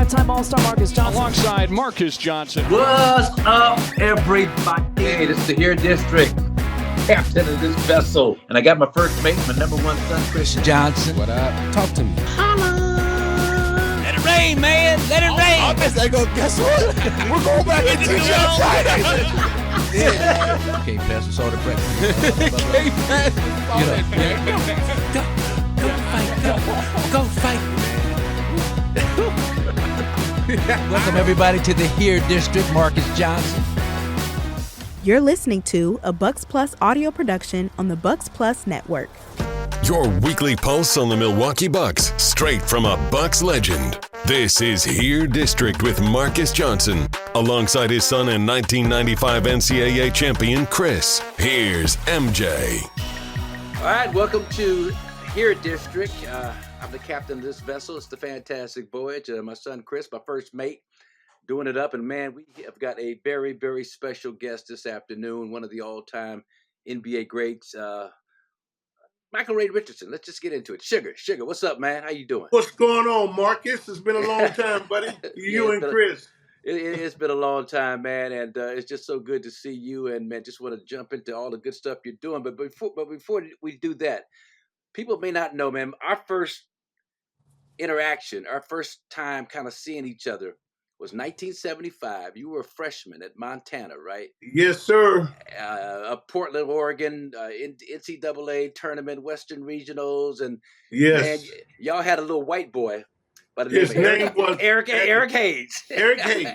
five-time All-Star Marques Johnson. Alongside Marques Johnson. What's up, everybody? Hey, this is the Here District, captain of this vessel. And I got my first mate, my number one son, Chris Johnson. What up? Talk to me. Holla! Let it rain, man. Let it rain. I guess what? We're going back into the show Friday. Can't pass us all the breakfast. Can't pass Go fight. Welcome, everybody, to the Here District, Marques Johnson. You're listening to a Bucks Plus audio production on the Bucks Plus Network. Your weekly pulse on the Milwaukee Bucks, straight from a Bucks legend. This is Here District with Marques Johnson, alongside his son and 1995 NCAA champion, Kris. Here's MJ. All right, welcome to Here District. I'm the captain of this vessel. It's the fantastic voyage. My son, Kris, my first mate, doing it up. And, man, we have got a very, very special guest this afternoon, one of the all-time NBA greats, Micheal Ray Richardson. Let's just get into it. Sugar, what's up, man? How you doing? What's going on, Marques? It's been a long time, buddy. You and Kris. It's been a long time, man, and it's just so good to see you. And, man, just want to jump into all the good stuff you're doing. But before we do that, people may not know, man, our first interaction, our first time kind of seeing each other was 1975. You were a freshman at Montana, right? Yes, sir. Portland, Oregon, NCAA tournament, Western Regionals, and yes, man, y'all had a little white boy by the His name was Eric Hayes. Eric Hayes.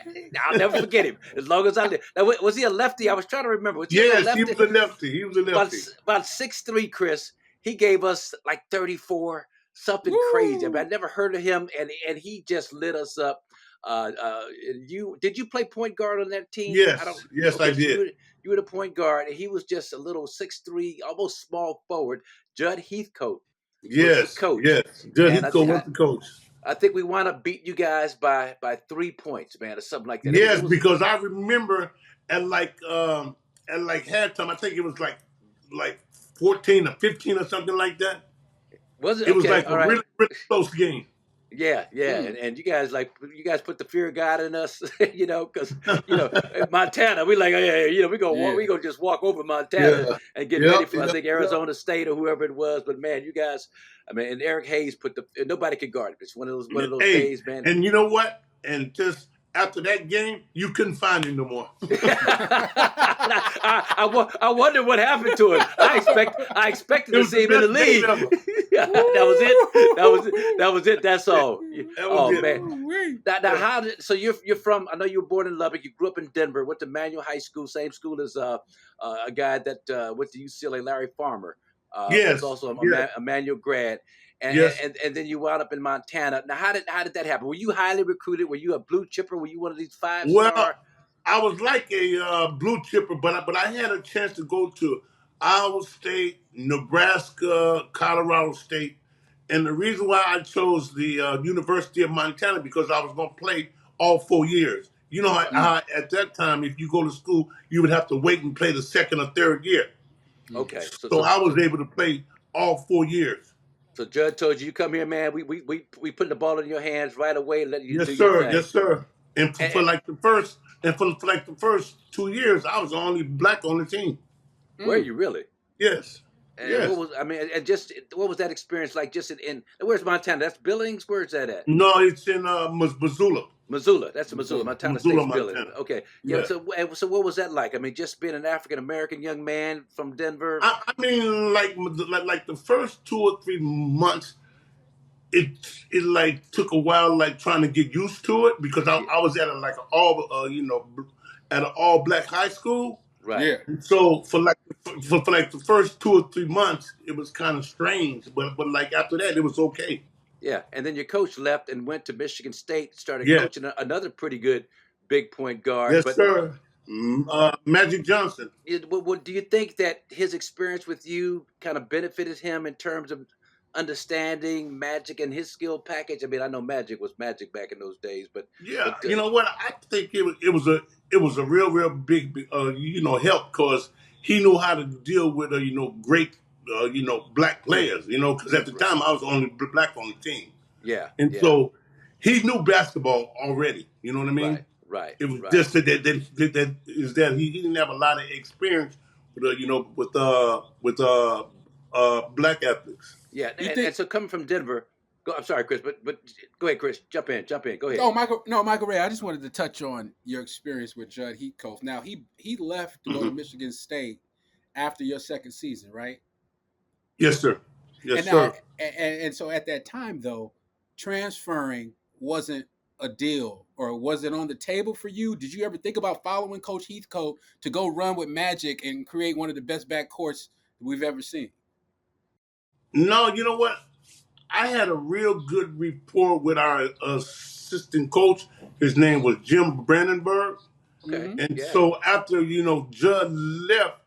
I'll never forget him as long as I live. Now, was he a lefty? I was trying to remember. Yes, he was a lefty. He was a lefty. About 6'3", Kris. He gave us like 34, something crazy. I mean, I never heard of him, and he just lit us up. Did you play point guard on that team? Yes, I did. You were the point guard, and he was just a little 6'3", almost small forward. Judd Heathcote. Yes, coach. Yes, Judd Heathcote was the coach. I think we wound up beating you guys by 3 points, man, or something like that. Yes, because I remember at halftime, I think it was like 14 or 15 or something like that. Was it? It was okay, like a really, really close game. Yeah, and you guys put the fear of God in us, because in Montana we like, we gonna just walk over Montana and get ready for I think Arizona State or whoever it was. But man, you guys, I mean, and Eric Hayes nobody could guard it. It's one of those days, man. And you know what? And just after that game, you couldn't find him no more. I wonder what happened to him. I expected to see him in the league. That was it. That's all. Man. Now, so you're from? I know you were born in Lubbock. You grew up in Denver. Went to Manual High School, same school as a guy that went to UCLA, Larry Farmer. Yes, was also a Manual grad. And then you wound up in Montana. Now, how did that happen? Were you highly recruited? Were you a blue chipper? Were you one of these 5-star? Well, I was like a blue chipper, but I had a chance to go to Iowa State, Nebraska, Colorado State. And the reason why I chose the University of Montana, because I was going to play all 4 years. You know how at that time, if you go to school, you would have to wait and play the second or third year. Okay. So I was able to play all 4 years. So Judd told you come here, man. We put the ball in your hands right away and let you do sir. your thing. Yes, sir. And for the first 2 years, I was the only black on the team. Were you really? Yes. And yes. What was that experience like? Just in where's Montana? That's Billings. Where's that at? No, it's in Missoula. Missoula. That's Missoula. Montana State's Billings. Montana. Okay. Yeah. So what was that like? I mean, just being an African American young man from Denver. I mean, like the first 2 or 3 months, it like took a while, like trying to get used to it, because I was at an all black high school. Right. Yeah. So for the first 2 or 3 months, it was kind of strange, but like after that, it was okay. Yeah, and then your coach left and went to Michigan State, started coaching another pretty good big point guard. Yes, sir. Magic Johnson. Do you think that his experience with you kind of benefited him in terms of understanding Magic and his skill package? I mean, I know Magic was Magic back in those days, but you know what? I think it was a real big help, because he knew how to deal with great black players, because at the time I was the only black on the team. So he knew basketball already. You know what I mean? Right. It was just that he didn't have a lot of experience with black athletes. Yeah, and so coming from Denver, I'm sorry, Kris, but go ahead, Kris. Jump in. Go ahead. Michael Ray. I just wanted to touch on your experience with Judd Heathcote. Now he left to go to Michigan State after your second season, right? Yes, sir. Yes, sir. Now, and so at that time, though, transferring wasn't a deal, or was it on the table for you? Did you ever think about following Coach Heathcote to go run with Magic and create one of the best backcourts we've ever seen? No, you know what? I had a real good rapport with our assistant coach. His name was Jim Brandenburg. Okay. And so after, Judd left,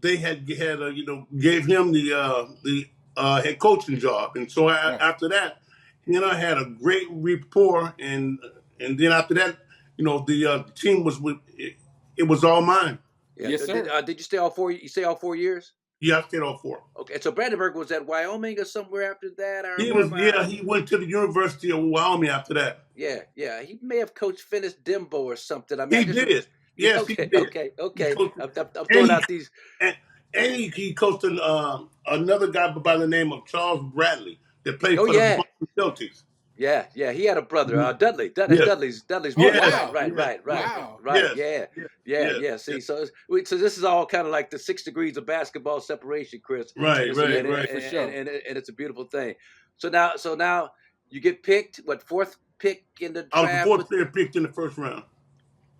they had gave him the head coaching job. And so after that, I had a great rapport. And then after that, the team was it was all mine. Yeah. Yes, sir. Did you stay all 4? You stay all 4 years? Yeah, I stayed all 4. Okay, so Brandenburg was at Wyoming or somewhere after that? He went to the University of Wyoming after that. Yeah. He may have coached Finis Dembo or something. I mean, he did. Yes, okay, he did. Okay. I'm throwing out these. And he coached another guy by the name of Charles Bradley that played for the Boston Celtics. Yeah, he had a brother, Dudley. Dudley's brother. Wow. Right. Wow. Right. Yeah. See, so this is all kind of like the 6 degrees of basketball separation, Kris. Right. For sure. And it's a beautiful thing. So now you get picked. What, 4th pick in the draft? I was the 4th player picked in the first round.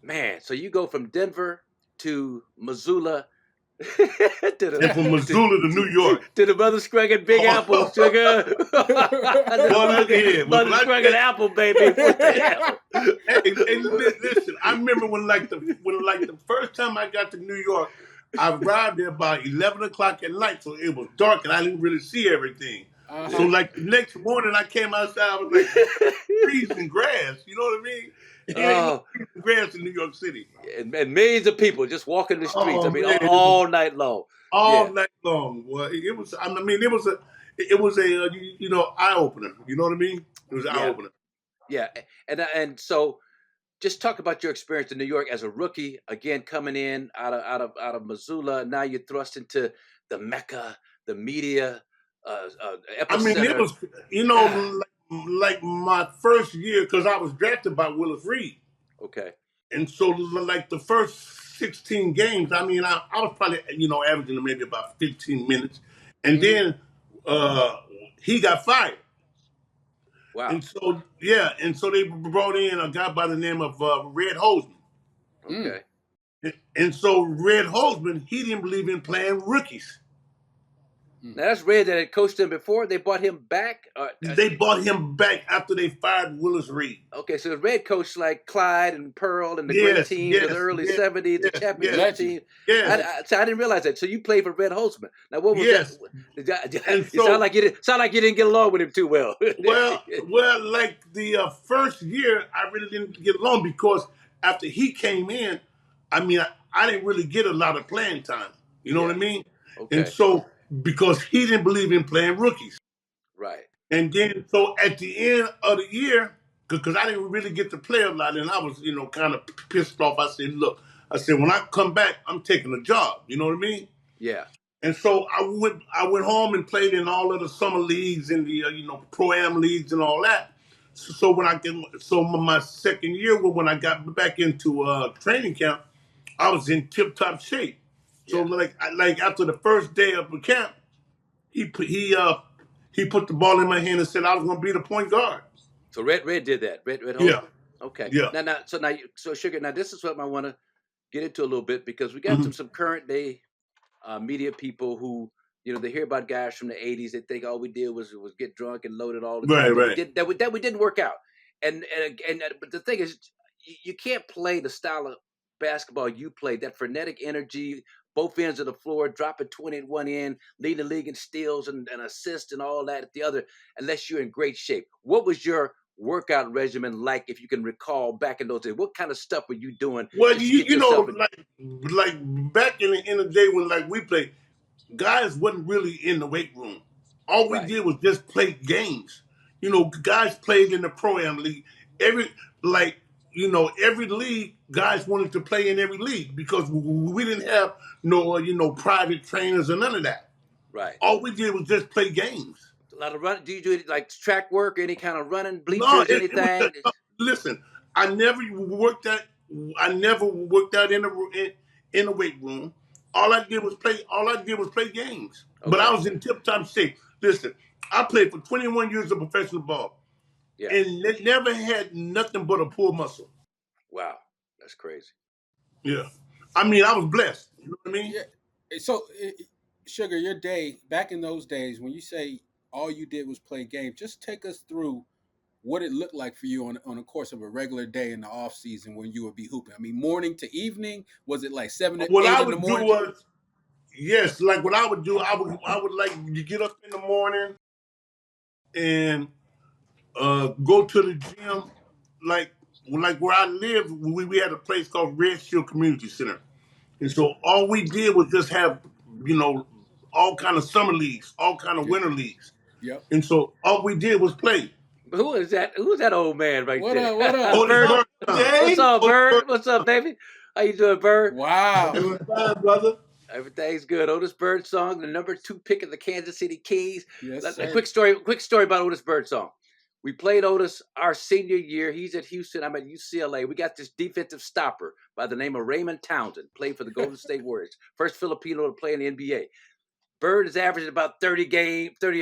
Man, so you go from Denver to Missoula. And from Missoula to New York. To the Mother Scruggan Big Apple, sugar. Mother Scruggan Apple, baby. What the hell? Hey, listen, I remember when the first time I got to New York, I arrived there about 11 o'clock at night, so it was dark and I didn't really see everything. So the next morning I came outside, I was like freezing grass, you know what I mean? Grass in New York City, and millions of people just walking the streets. All night long. Night long. Well, it was. It was a eye opener. You know what I mean? It was an eye opener. Yeah, and so just talk about your experience in New York as a rookie. Again, coming in out of Missoula. Now you're thrust into the Mecca, the media. Epicenter. It was like my first year, because I was drafted by Willis Reed. Okay. And so like the first 16 games, I was probably, averaging maybe about 15 minutes. And then he got fired. Wow. And so they brought in a guy by the name of Red Holzman. Okay. And so Red Holzman, he didn't believe in playing rookies. Now that's Red that had coached him before. They brought him back. They brought him back after they fired Willis Reed. Okay, so the Red coached like Clyde and Pearl and the great teams of the early 70s, the championship team. Yes. I didn't realize that. So you played for Red Holzman. Now what was that? And it sounded like you didn't get along with him too well. well, like the first year, I really didn't get along because after he came in, I didn't really get a lot of playing time. You know what I mean? Okay. And so, because he didn't believe in playing rookies. Right. And then, so at the end of the year, because I didn't really get to play a lot, and I was, kind of pissed off. I said, when I come back, I'm taking a job. You know what I mean? Yeah. And so I went home and played in all of the summer leagues and the, pro-am leagues and all that. So my second year, when I got back into training camp, I was in tip-top shape. So like after the first day of the camp, he put the ball in my hand and said I was going to be the point guard. So Red did that. Red Holzman. Yeah. Okay. Yeah. So Sugar. Now this is what I want to get into a little bit because we got some current day media people who they hear about guys from the '80s. They think all we did was get drunk and loaded all the time. Right. That we didn't work out. And but the thing is, you can't play the style of basketball you played. That frenetic energy. Both ends of the floor, dropping 20 at one end, leading the league in steals and assists and all that at the other, unless you're in great shape. What was your workout regimen like, if you can recall back in those days? What kind of stuff were you doing? Well, like back in the day when we played, guys wasn't really in the weight room. All we did was just play games. guys played in the Pro-Am League. Every league, guys wanted to play in every league because we didn't have private trainers or none of that. Right. All we did was just play games. A lot of run. Do you do like track work, any kind of running, bleachers, No, anything? Listen, I never worked out in a weight room. All I did was play games. Okay. But I was in tip-top shape. Listen, I played for 21 years of professional ball. Yeah. And never had nothing but a pull muscle. Wow. That's crazy. Yeah. I mean, I was blessed. You know what I mean? Yeah. So, Sugar, your day, back in those days, when you say all you did was play games, just take us through what it looked like for you on the course of a regular day in the off season when you would be hooping. I mean, morning to evening, was it like 7 to 8 in the morning? What I would do was, yes, like what I would do, I would like you get up in the morning and go to the gym. Like where I live, we had a place called Red Shield Community Center, and so all we did was just have all kind of summer leagues, all kind of winter leagues. Yep. And so all we did was play. Who is that? Who's that old man right there? What up? Bird? What's up, Bird? What's up, baby? How you doing, Bird? Wow. Doing fine, brother. Everything's good. Otis Birdsong, the number 2 pick of the Kansas City Kings. Yes, A quick story about Otis Birdsong. We played Otis our senior year. He's at Houston. I'm at UCLA. We got this defensive stopper by the name of Raymond Townsend, played for the Golden State Warriors. First Filipino to play in the NBA. Bird is averaging about 30 a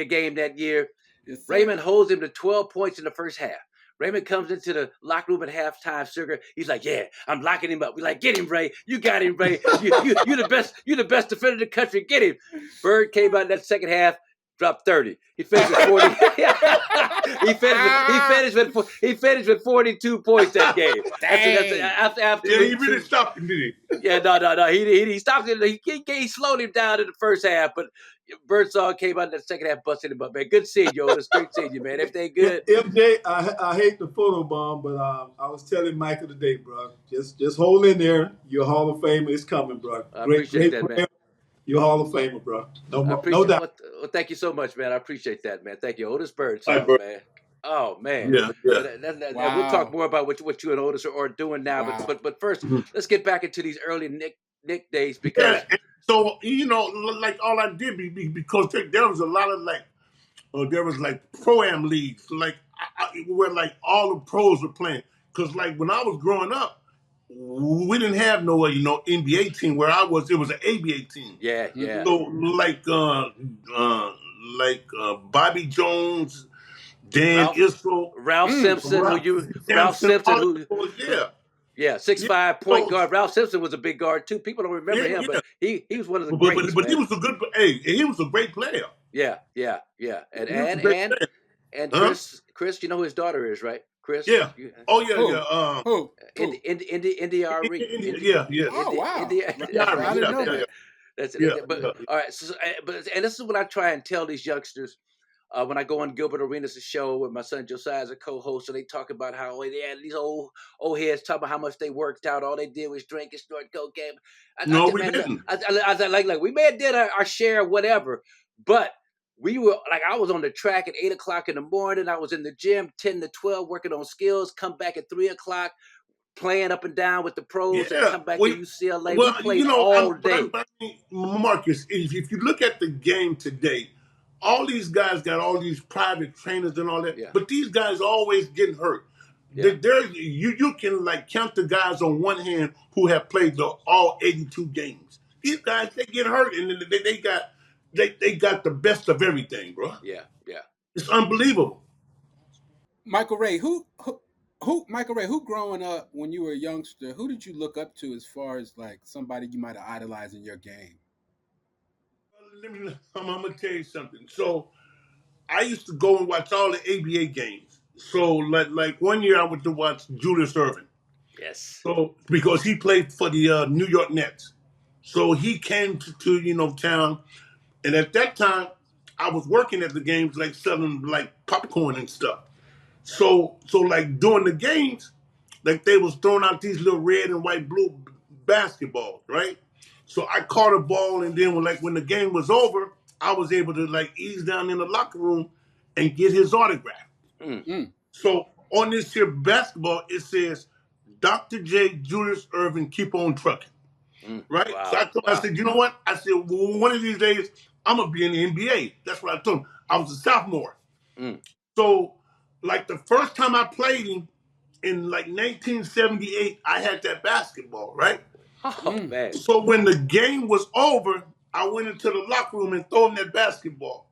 game that year. Yes, Raymond holds him to 12 points in the first half. Raymond comes into the locker room at halftime, Sugar. He's like, yeah, I'm locking him up. We're like, get him, Ray. You got him, Ray. You're the best. You're the best defender in the country. Get him. Bird came out in that second half, dropped 30. He finished with 40. he finished with 42 points that game. After he really stopped him, did he? Yeah, no. He stopped him. He slowed him down in the first half, but Birdsong came out in the second half, busted him up, man. Good seeing you, Otis. Great seeing you, man. Everything good? MJ, I hate the photo bomb, but I was telling Michael today, bro. Just hold in there. Your Hall of Famer is coming, bro. I appreciate that, man. You're Hall of Famer, bro. No doubt. Well, thank you so much, man. I appreciate that, man. Thank you, Otis Birdsong, man. Oh man, yeah. Wow. We'll talk more about what you and Otis are doing now. Wow. But first, let's get back into these early Nick days because. Yeah. So like all I did because there was a lot of there was pro-am leagues where all the pros were playing. Because when I was growing up, we didn't have no NBA team. Where I was, it was an ABA team. Yeah. So Bobby Jones, Dan Issel, Ralph Simpson, Yeah, 6'5" point guard. Ralph Simpson was a big guard too. People don't remember him, but he was one of the greats. But he was a good. He was a great player. Yeah. And Kris, you know who his daughter is, right? Kris. Yeah. Oh yeah. Who? India Ari. Yeah. Oh wow. I didn't know that. That's it. Yeah, but all right. So, and this is what I try and tell these youngsters. When I go on Gilbert Arenas' show with my son Josiah as a co-host, and they talk about how they had these old heads talking about how much they worked out. All they did was drink and snort cocaine. We didn't. We may have did our share of whatever, but we were I was on the track at 8:00 in the morning. I was in the gym 10 to 12 working on skills. Come back at 3:00. Playing up and down with the pros and come back to UCLA. We played all day. Marcus, if you look at the game today, all these guys got all these private trainers and all that, but these guys always getting hurt. Yeah. You can count the guys on one hand who have played all 82 games. These guys, they get hurt and they got the best of everything, bro. Yeah. It's unbelievable. Micheal Ray, Micheal Ray, who growing up when you were a youngster, who did you look up to as far as somebody you might have idolized in your game? I'm going to tell you something. So I used to go and watch all the ABA games. So like 1 year I went to watch Julius Erving. Yes. So because he played for the New York Nets. So he came to town. And at that time, I was working at the games, selling popcorn and stuff. So during the games, they was throwing out these little red and white blue basketballs, right? So I caught a ball, and then when the game was over, I was able to ease down in the locker room and get his autograph. So on this here basketball, it says Dr. J. Julius Irving, keep on trucking. Right? Wow. So I told him, I said, you know what? I said, well, one of these days, I'm going to be in the NBA. That's what I told him. I was a sophomore. So, like, the first time I played him in, like, 1978, I had that basketball, right? Oh, man. So when the game was over, I went into the locker room and threw him that basketball.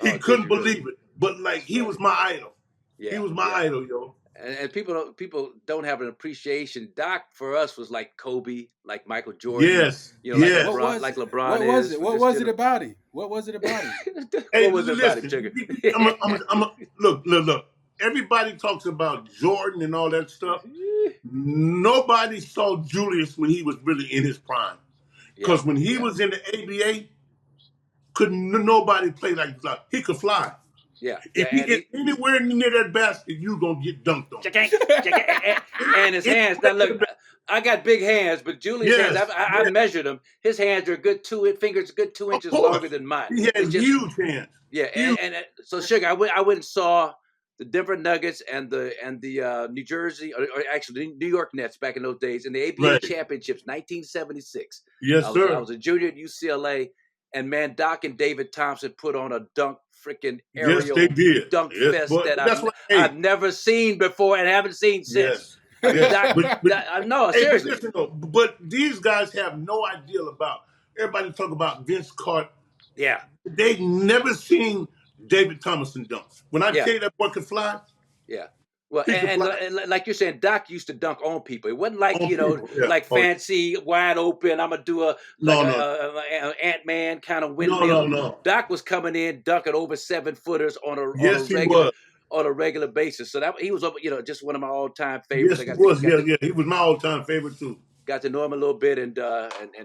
He couldn't believe it. But, like, he was my idol. Yeah, he was my idol, yo. And people don't have an appreciation. Doc for us was like Kobe, like Michael Jordan. Yes. You know, yes. like LeBron. What was it? What was it about him? What was it about him? Hey, what was it about him, Sugar? Look. Everybody talks about Jordan and all that stuff. Nobody saw Julius when he was really in his prime. Because when he was in the ABA, couldn't nobody play like he could fly. Yeah. If he get anywhere near that basket, you gonna get dunked on. And his hands. Now look, I got big hands, but Julius' hands, I measured them. His hands are a good 2 inches longer than mine. He has huge hands. Yeah, and so Sugar, I went and saw the Denver Nuggets and the New Jersey, or actually the New York Nets back in those days in the ABA championships, 1976. Yes, sir. I was a junior at UCLA, and man, Doc and David Thompson put on a dunk freaking aerial dunk fest that I've never seen before and haven't seen since. No, seriously. Listen, but these guys have no idea about. Everybody talk about Vince Carter. Yeah, they never seen David Thompson dunk. When I tell you that boy could fly. Yeah. Well, and like you're saying, Doc used to dunk on people. It wasn't like, like fancy, wide open, I'm going to do a Ant-Man kind of windmill. No. Doc was coming in, dunking over 7-footers on a regular basis. So that he was, just one of my all-time favorites. Yes, he was my all-time favorite, too. Got to know him a little bit, and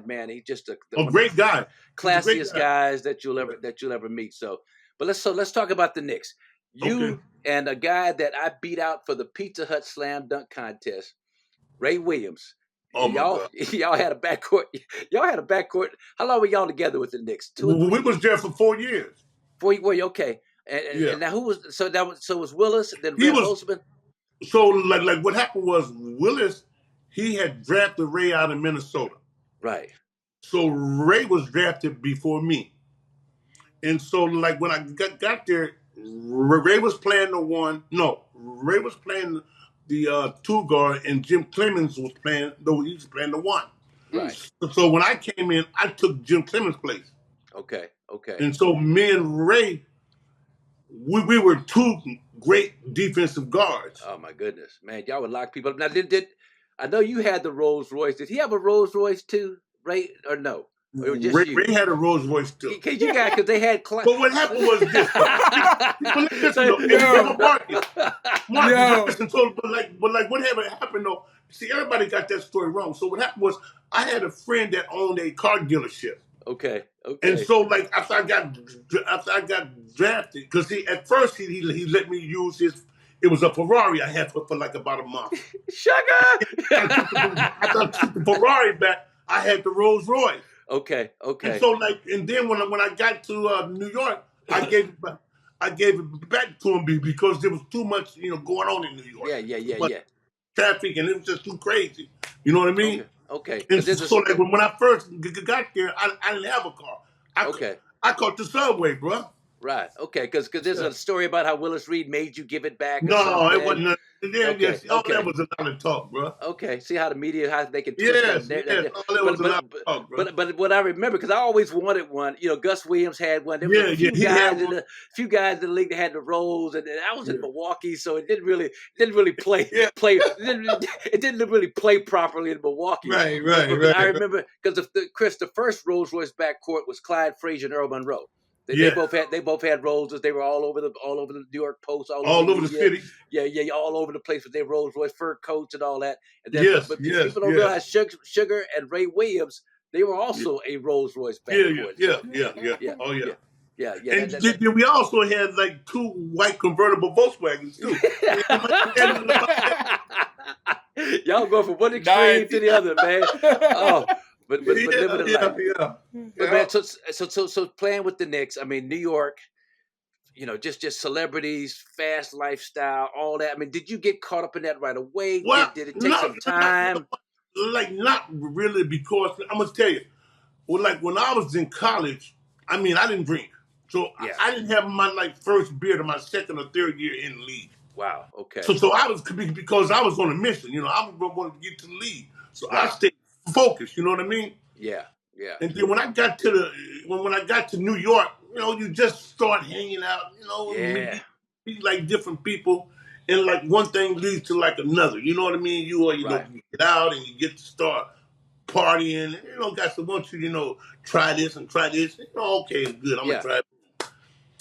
man, he's just a great guy. Classiest guys that you'll ever meet. So let's talk about the Knicks. You and a guy that I beat out for the Pizza Hut slam dunk contest, Ray Williams. Oh y'all had a backcourt. Y'all had a backcourt. How long were y'all together with the Knicks? We was there for 4 years. 4 years, okay. And now who was so it was Willis and then Ray Holzman? So like what happened was Willis, he had drafted Ray out of Minnesota. Right. So Ray was drafted before me. And so like when I got there, Ray was playing the one. No, Ray was playing the 2 guard, and Jim Clemens was playing. No, he was playing the 1. Right. So when I came in, I took Jim Clemens' place. Okay. And so me and Ray, we were 2 great defensive guards. Oh my goodness, man! Y'all would lock people up. Now, did I know you had the Rolls Royce? Did he have a Rolls Royce too, Ray, or no? Ray had a Rolls Royce too. Because they had. But what happened was this. Marcus, but whatever happened though. See, everybody got that story wrong. So what happened was, I had a friend that owned a car dealership. Okay. And so, like after I got drafted, because at first he let me use his. It was a Ferrari I had for like about a month. Sugar. After I took the Ferrari back, I had the Rolls Royce. Okay. And so and then when I got to New York, I gave it back to him because there was too much going on in New York. Yeah. Traffic, and it was just too crazy. You know what I mean? Okay. And so like when I first got there, I didn't have a car. I caught the subway, bro. Right. Okay. Because there's a story about how Willis Reed made you give it back. No, it wasn't. That was a lot of talk, bro. Okay. See how the media, how they can twist that. All that was a lot of talk, bro. But what I remember, because I always wanted one. Gus Williams had one. There were a few guys in the league that had the Rolls, and I was in Milwaukee, so it didn't really play. It didn't really play properly in Milwaukee. Right. I remember because the first Rolls Royce backcourt was Clyde Frazier and Earl Monroe. They both had Rolls. They were all over the New York Post, all over the city. Yeah, all over the place with their Rolls Royce fur coats and all that. And then, people don't realize Sugar and Ray Williams, they were also a Rolls Royce backcourt. Yeah. Oh yeah. Yeah. And we also had like 2 white convertible Volkswagens too. Y'all go from one extreme to the other, man. Oh. But living a life. Yeah. But man, so playing with the Knicks, I mean, New York, just celebrities, fast lifestyle, all that. I mean, did you get caught up in that right away? Well, Did it take some time? not really, because I'm gonna tell you, well, like when I was in college, I mean, I didn't drink, so Yeah. I didn't have my first beer to my second or third year in the league. Wow. Okay. So I was, because I was on a mission, I wanted to get to the league, so I Right. stayed focused. You know what I mean? Yeah. Yeah. And then when I got to when I got to New York, you just start hanging out, Yeah. meet like different people, and like one thing leads to like another. You know what I mean? You Right. get out and you get to start partying. Got to want you, try this and try this. Okay, it's good. I'm Yeah. gonna try it.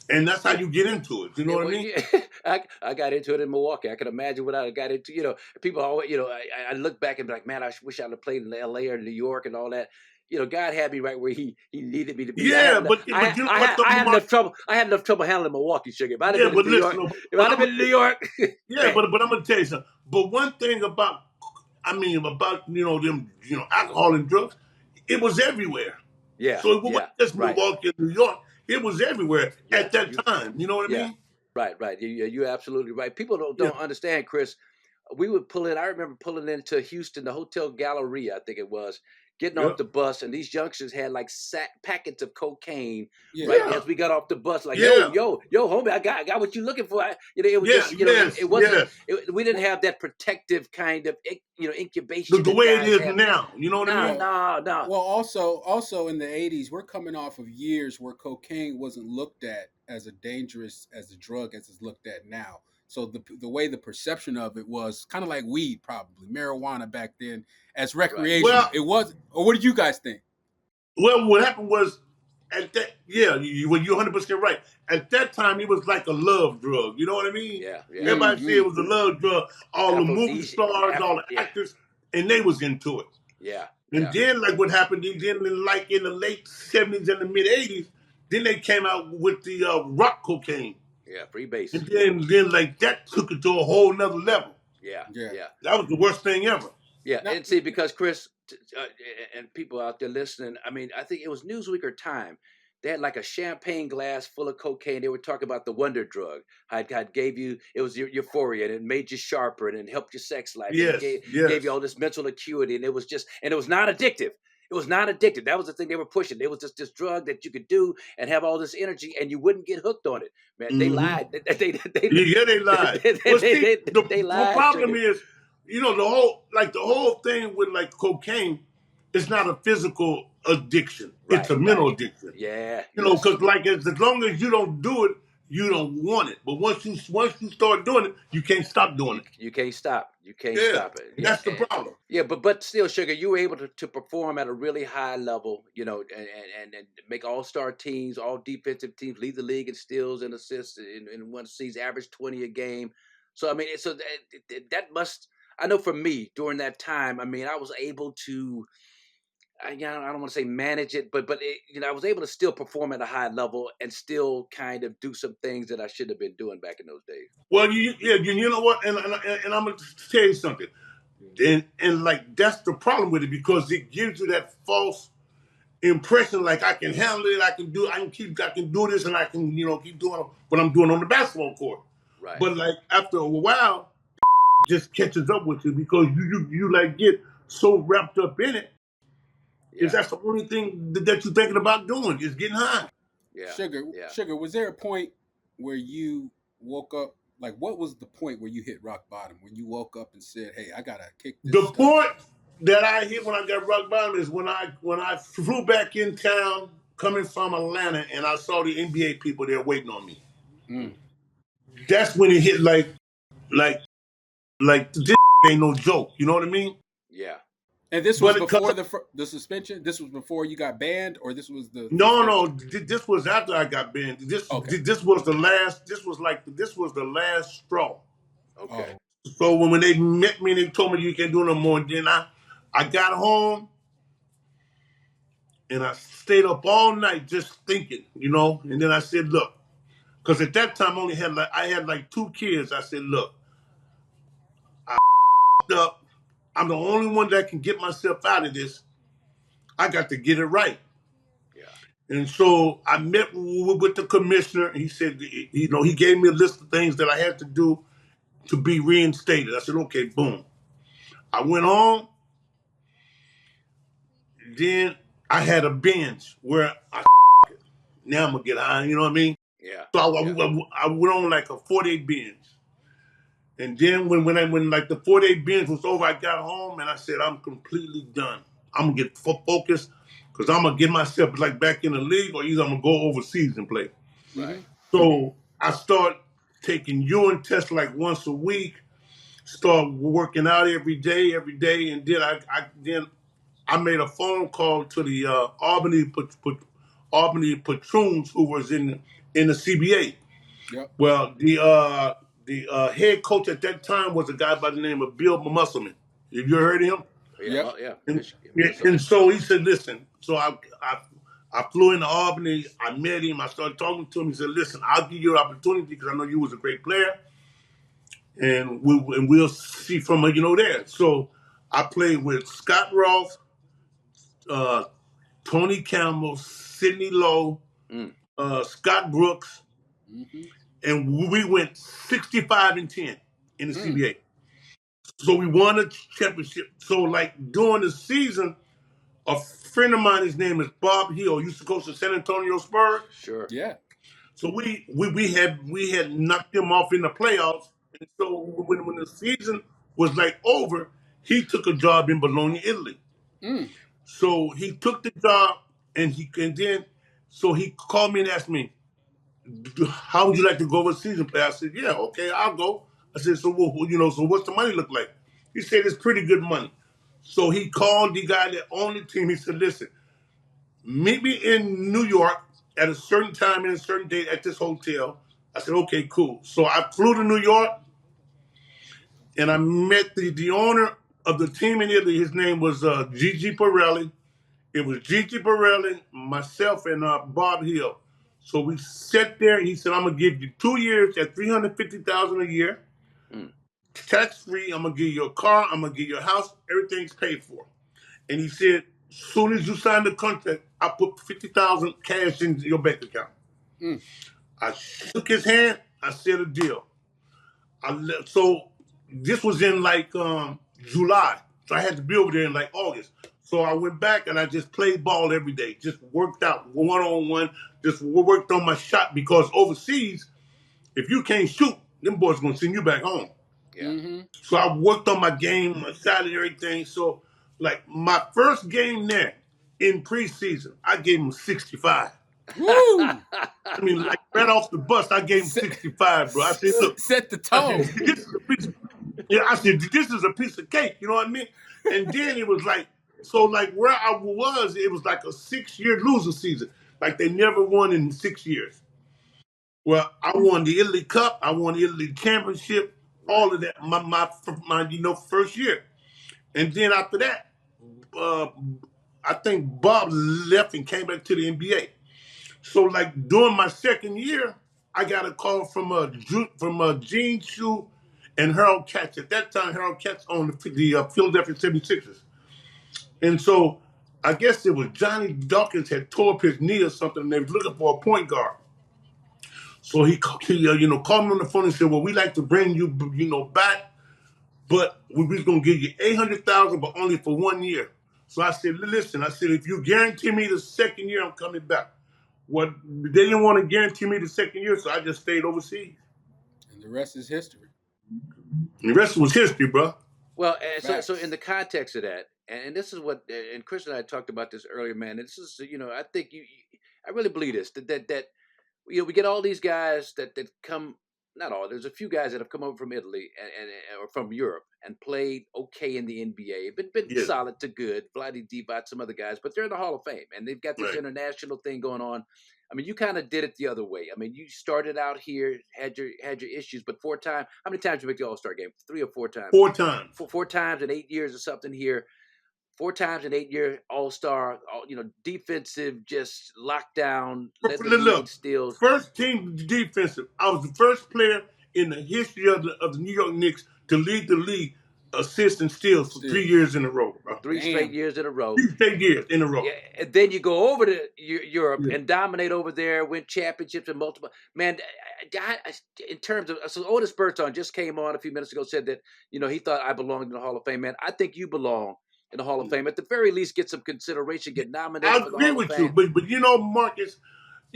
And that's how you get into it. You know what I mean? Yeah. I got into it in Milwaukee. I can imagine what I got into. People always, I look back and be like, man, I wish I'd have played in L.A. or New York and all that. God had me right where he needed me to be. Yeah, I had enough trouble. I had enough trouble handling Milwaague, sugar. If I'd have been in New York, yeah, but I'm gonna tell you something. But one thing about them, alcohol and drugs, it was everywhere. Yeah. So it wasn't just Right. Milwaukee and New York. It was everywhere at that time. You know what I mean? Right. You're absolutely right. People don't understand, Chris. We would pull in. I remember pulling into Houston, the Hotel Galleria, I think it was, getting off the bus, and these youngsters had like packets of cocaine right as we got off the bus. Like, yo, homie, I got what you looking for. It was just, it wasn't. We didn't have that protective kind of, incubation. The way it is now. You know what I mean? No. Well, also in the 80s, we're coming off of years where cocaine wasn't looked at as dangerous as a drug as it's looked at now. So the way the perception of it was kind of like weed, probably marijuana back then as recreation. Well, it was. Or what did you guys think? Well, what happened was at that, you're 100% right. At that time, it was like a love drug. You know what I mean? Yeah. Everybody said it was a love drug. All the movie stars, all the actors, and they was into it. Yeah. And then, like what happened, then like in the late 70s and the mid 80s, then they came out with the rock cocaine. Yeah, free base. And then like that took it to a whole nother level. Yeah. That was the worst thing ever. Yeah, and see, because Chris and people out there listening, I mean, I think it was Newsweek or Time. They had like a champagne glass full of cocaine. They were talking about the wonder drug. How it gave you, it was your euphoria, and it made you sharper, and it helped your sex life. Yes, and it gave you all this mental acuity, and it was not addictive. It was not addictive. That was the thing they were pushing. It was just this drug that you could do and have all this energy, and you wouldn't get hooked on it. Man, they lied. They lied. They lied. The problem is, the whole thing with like cocaine, it's not a physical addiction. It's a mental addiction. Yeah. Because like as long as you don't do it, you don't want it. But once you start doing it, you can't stop doing it. You can't stop. You can't stop it. That's the problem. Yeah, but still, Sugar, you were able to perform at a really high level, and make all-star teams, all defensive teams, lead the league in steals and assists in one season, average 20 a game. So, I mean, that must, I know for me, during that time, I mean, I was able to, I don't want to say manage it, but I was able to still perform at a high level and still kind of do some things that I should have been doing back in those days. Well, you know what, and I'm gonna tell you something, and like that's the problem with it, because it gives you that false impression, like I can handle it, I can do this, and I can keep doing what I'm doing on the basketball court. Right. But like after a while, just catches up with you, because you like get so wrapped up in it. Is that's the only thing that you're thinking about doing, is getting high. Yeah. Sugar, was there a point where you woke up, like what was the point where you hit rock bottom, when you woke up and said, hey, I gotta kick this stuff? Point that I hit when I got rock bottom is when I flew back in town coming from Atlanta, and I saw the NBA people there waiting on me. That's when it hit like this ain't no joke. You know what I mean? Yeah. And this was before the suspension? This was before you got banned, or this was the... No. This was after I got banned. This was the last. This was the last straw. Okay. So when they met me and they told me you can't do no more, then I got home and I stayed up all night just thinking, And then I said, look, because at that time I had like 2 kids. I said, look, I up. I'm the only one that can get myself out of this. I got to get it right. Yeah. And so I met with the commissioner, and he said, he gave me a list of things that I had to do to be reinstated. I said, okay, boom. I went home. Then I had a binge where now I'm going to get high, you know what I mean? Yeah. So I went on like a 4-day binge. And then when like the 4-day binge was over, I got home and I said, I'm completely done. I'm going to get focused because I'm going to get myself like back in the league, or either I'm going to go overseas and play. Right. So I start taking urine tests like once a week, start working out every day. And then I made a phone call to the Albany Patroons, who was in the CBA. Yep. Well, the head coach at that time was a guy by the name of Bill Musselman. Have you heard of him? Yeah. Yep. Yeah. And so he said, listen. So I flew into Albany. I met him. I started talking to him. He said, listen, I'll give you an opportunity because I know you was a great player. And we'll see from there. So I played with Scott Ross, Tony Campbell, Sidney Lowe, Scott Brooks, and we went 65-10 in the CBA. So we won a championship. So like during the season, a friend of mine, his name is Bob Hill, used to coach the San Antonio Spurs. Sure. Yeah. So we had knocked them off in the playoffs. And so when the season was like over, he took a job in Bologna, Italy. So he took the job, and so he called me and asked me, how would you like to go overseas and play? I said, yeah, okay, I'll go. I said, so what's the money look like? He said, it's pretty good money. So he called the guy that owned the team. He said, listen, meet me in New York at a certain time and a certain date at this hotel. I said, okay, cool. So I flew to New York, and I met the owner of the team in Italy. His name was Gigi Pirelli. It was Gigi Pirelli, myself, and Bob Hill. So we sat there. He said, I'm going to give you 2 years at $350,000 a year. Tax-free. I'm going to give you a car. I'm going to give you a house. Everything's paid for. And he said, as soon as you sign the contract, I put $50,000 cash in your bank account. I shook his hand. I said a deal. So this was in like July. So I had to be over there in like August. So I went back and I just played ball every day. Just worked out one-on-one. Just worked on my shot, because overseas, if you can't shoot, them boys going to send you back home. Yeah. So I worked on my game, my shot and everything. So like my first game there in preseason, I gave him 65. Woo! I mean, like right off the bus, I gave him 65, bro. I said, look, set the tone. this is a piece of cake. You know what I mean? And then it was like, so like where I was, it was like a 6-year losing season. Like they never won in 6 years. Well, I won the Italy Cup. I won the Italy Championship. All of that, my first year. And then after that, I think Bob left and came back to the NBA. So like during my second year, I got a call from Gene Shue and Harold Katz. At that time, Harold Katz owned the Philadelphia 76ers. And so I guess it was Johnny Dawkins had tore up his knee or something, and they was looking for a point guard. So he called me on the phone and said, well, we'd like to bring you, back, but we're going to give you $800,000, but only for 1 year. So I said, listen, if you guarantee me the second year, I'm coming back. Well, they didn't want to guarantee me the second year, so I just stayed overseas. And the rest is history. And the rest was history, bro. Well, and so in the context of that, and this is what, and Kris and I talked about this earlier, man. And this is, I think I really believe this, that we get all these guys that come, not all, there's a few guys that have come over from Italy and or from Europe and played okay in the NBA, been solid to good, Vlade Divac, some other guys, but they're in the Hall of Fame and they've got this international thing going on. I mean, you kind of did it the other way. I mean, you started out here, had your issues, but 4 times. How many times did you make the All-Star game? 3 or 4 times? 4 times. 4 times in 8 years or something here. 4 times in 8-year All-Star, defensive, just lockdown, Look, steals. First team defensive. I was the first player in the history of the New York Knicks to lead the league assists and steals for 3 years in a row, bro. 3 straight years in a row. 3 straight years in a row. Yeah, and then you go over to Europe and dominate over there, win championships and multiple. Man, in terms of so Otis Birdsong just came on a few minutes ago, said that he thought I belonged in the Hall of Fame. Man, I think you belong in the Hall of Fame. At the very least, get some consideration, get nominated. I agree with you, but Marcus.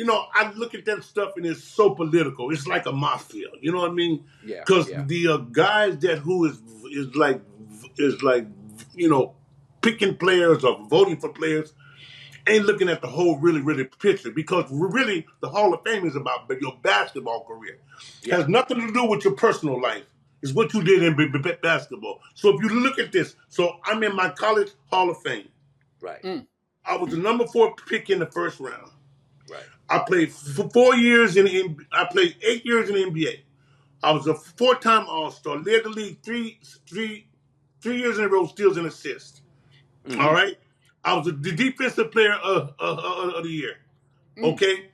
I look at that stuff and it's so political. It's like a mafia. You know what I mean? Yeah. Because the guys who is like picking players or voting for players ain't looking at the whole really picture. Because really, the Hall of Fame is about your basketball career. It has nothing to do with your personal life. It's what you did in basketball. So if you look at this, so I'm in my college Hall of Fame. Right. I was the number 4 pick in the first round. Right. I played for 4 years I played 8 years in the NBA. I was a 4-time All-Star, led the league three years in a row, steals and assists. Mm-hmm. All right. I was the defensive player of the year. Okay.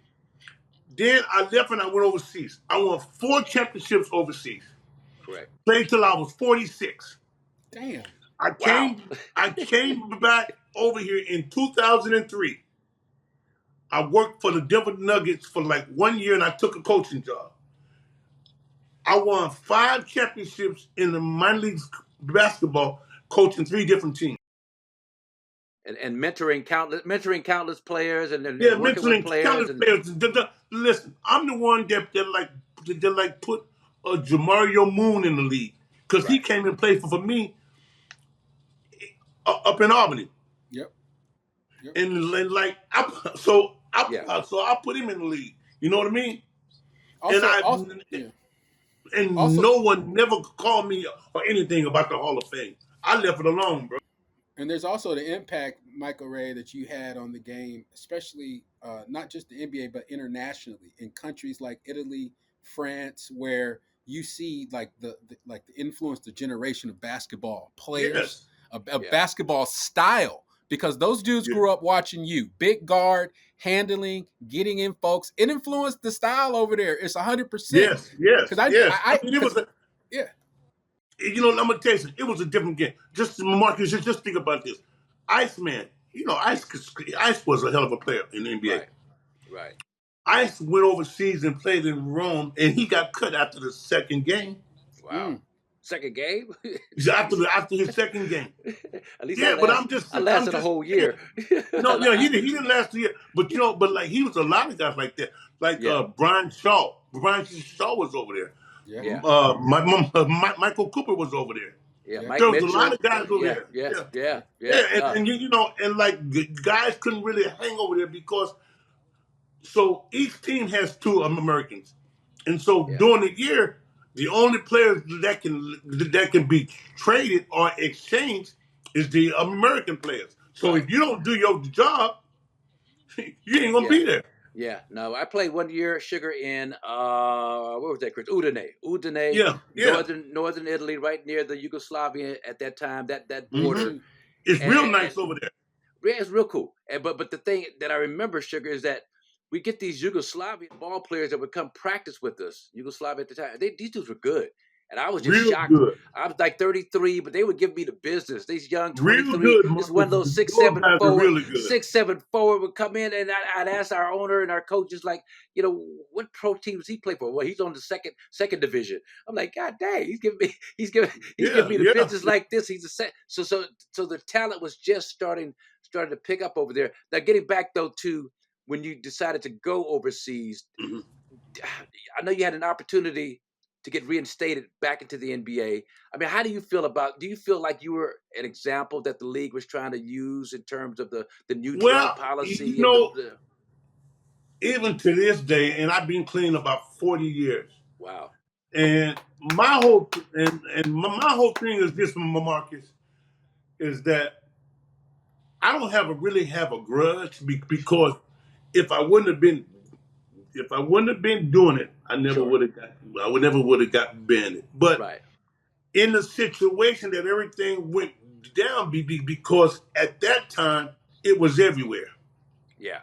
Then I left and I went overseas. I won 4 championships overseas. Correct. Played till I was 46. Damn. I came back over here in 2003. I worked for the Denver Nuggets for like 1 year and I took a coaching job. I won 5 championships in the minor leagues basketball, coaching 3 different teams. And mentoring countless players and then mentoring countless players. Listen, I'm the one that put Jamario Moon in the league because he came and played for me up in Albany. Yep. And I put him in the league. You know what I mean? No one never called me or anything about the Hall of Fame. I left it alone, bro. And there's also the impact, Micheal Ray, that you had on the game, especially not just the NBA, but internationally in countries like Italy, France, where you see like the influence, the generation of basketball players, a basketball style. Because those dudes grew up watching you. Big guard, handling, getting in folks. It influenced the style over there. It's 100%. Yes. I'm going to tell you something. It was a different game. Just, Marcus, just think about this. Iceman, Ice was a hell of a player in the NBA. Right. Ice went overseas and played in Rome, and he got cut after the second game. Wow. Second game? after his second game. At least I lasted a whole year. He didn't last a year. But he was a lot of guys like that. Like Brian Shaw. Brian Shaw was over there. Yeah. Michael Cooper was over there. Yeah. There was a lot of guys over there. Yeah. And guys couldn't really hang over there because each team has 2 Americans. And so during the year, the only players that can be traded or exchanged is the American players. So if you don't do your job, you ain't gonna be there. Yeah, no, I played 1 year, Sugar, in where was that, Kris? Udine. Yeah. Northern Italy, right near the Yugoslavia at that time. That border. Mm-hmm. It's real nice over there. Yeah, it's real cool. But the thing that I remember, Sugar, is that we get these Yugoslavian ball players that would come practice with us. Yugoslavia at the time. These dudes were good. And I was just real shocked. Good. I was like 33, but they would give me the business. These young 23, real good. It's one of those 6'7" forward, really 6'7" forward would come in, and I'd ask our owner and our coaches, like, what pro team does he play for? Well, he's on the second division. I'm like, God dang, he's giving me the business like this. He's a set. So the talent was just starting to pick up over there. Now, getting back though to when you decided to go overseas, I know you had an opportunity to get reinstated back into the NBA. I mean, how do you feel do you feel like you were an example that the league was trying to use in terms of the new drug policy? Even to this day, and I've been clean about 40 years. Wow. And my whole thing is this, Marcus, is that I don't really have a grudge because if I wouldn't have been doing it, I never would have got banned. But in the situation that everything went down, because at that time it was everywhere. Yeah.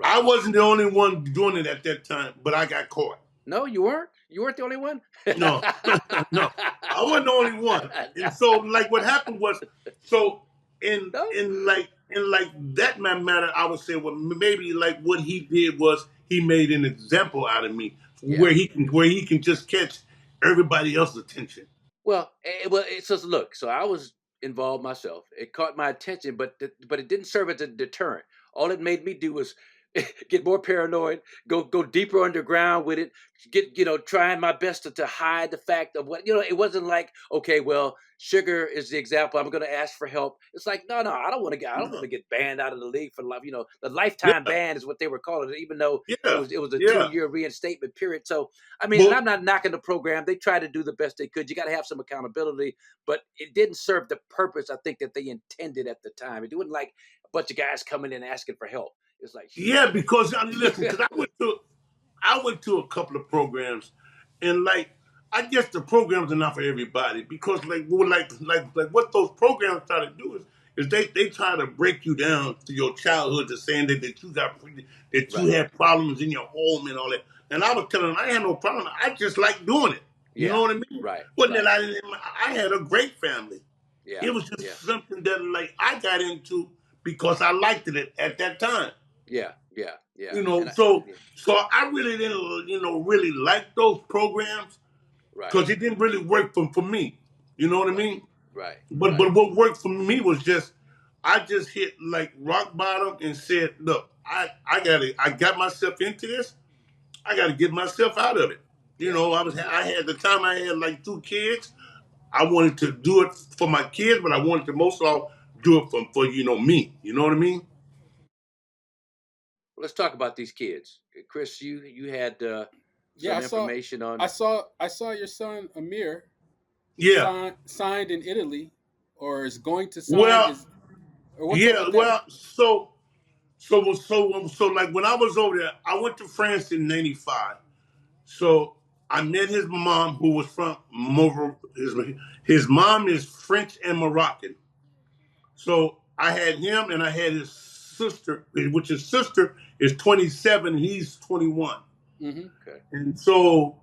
I wasn't the only one doing it at that time, but I got caught. No, you weren't. You weren't the only one? No, no, I wasn't the only one. And so, like, what happened was, so in No? like that matter, I would say, well, maybe like what he did was he made an example out of me, Yeah. where he can just catch everybody else's attention. Well, it's just look. So I was involved myself. It caught my attention, but it didn't serve as a deterrent. All it made me do was get more paranoid, go deeper underground with it, trying my best to hide the fact of what, it wasn't like, okay, well, Sugar is the example. I'm going to ask for help. It's like, no, I don't want to get banned out of the league for life. The lifetime Yeah, ban is what they were calling it, even though it yeah, was a yeah. 2-year reinstatement period. So, I mean, and But I'm not knocking the program. They tried to do the best they could. You got to have some accountability, but it didn't serve the purpose, I think, that they intended at the time. It wasn't like a bunch of guys coming in asking for help. It's like, yeah, because listen, because I went to a couple of programs, and like I guess the programs are not for everybody because like what those programs try to do is they try to break you down to your childhood, to saying that that you right. had problems in your home and all that. And I was telling them I had no problem. I just like doing it. You Yeah. know what I mean? Right. But right. then I had a great family. Yeah. It was just something that like I got into because I liked it at that time. Yeah. So I really didn't, really like those programs right. because it didn't really work for me. You know what I mean? Right. But what worked for me was I just hit like rock bottom and said, look, I got myself into this. I got to get myself out of it. I had the time I had like 2 kids. I wanted to do it for my kids, but I wanted to most of all do it for me. You know what I mean? Let's talk about these kids. Kris, you had some information on. I saw your son Amir. Yeah. Signed in Italy, or is going to sign. So like when I was over there, I went to France in '95. So I met his mom, who was from his mom is French and Moroccan. So I had him, and I had his sister, which his sister is 27, he's 21. Mm-hmm. Okay. And so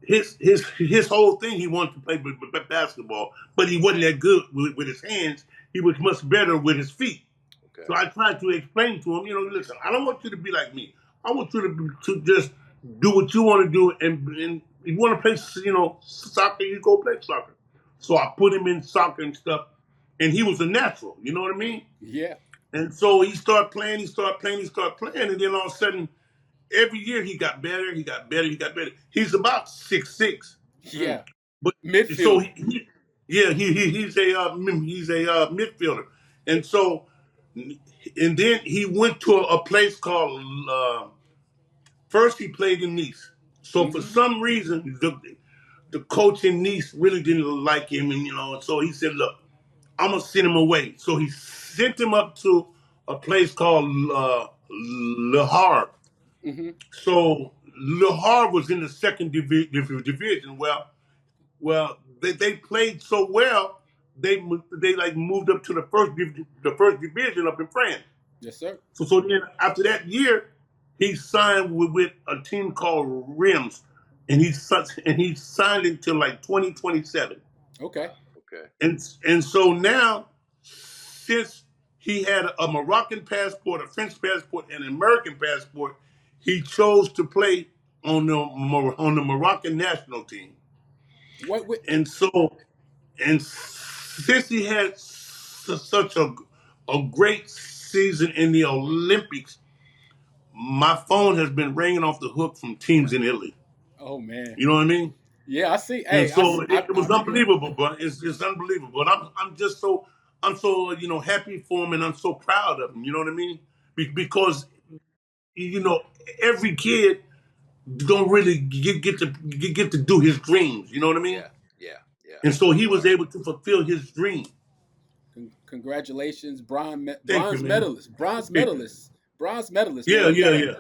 his whole thing, he wanted to play basketball, but he wasn't that good with his hands. He was much better with his feet. Okay. So I tried to explain to him, listen, I don't want you to be like me. I want you to just do what you want to do, and if you want to play, soccer, you go play soccer. So I put him in soccer and stuff, and he was a natural. You know what I mean? Yeah. And so he started playing, and then all of a sudden, every year he got better. He's about 6'6". Yeah. But midfield. So he's a midfielder, and so then he went to a place called. First, he played in Nice. So for some reason, the coach in Nice really didn't like him, and so he said, "Look, I'm gonna send him away." So he sent him up to a place called Le Havre. Mm-hmm. So Le Havre was in the second division. Well, they played so well, they like moved up to the first division up in France. Yes, sir. So then after that year, he signed with a team called Reims, and he signed until like 2027. Okay. And so now, since he had a Moroccan passport, a French passport, and an American passport, he chose to play on the Moroccan national team. And since he had such a great season in the Olympics, my phone has been ringing off the hook from teams in Italy. Oh man! You know what I mean? Yeah, I see. And so it was unbelievable, but it's unbelievable. And I'm so happy for him, and I'm so proud of him. You know what I mean? Because every kid don't really get to do his dreams. You know what I mean? Yeah. And so he was able to fulfill his dream. Congratulations, bronze you, medalist. Yeah. You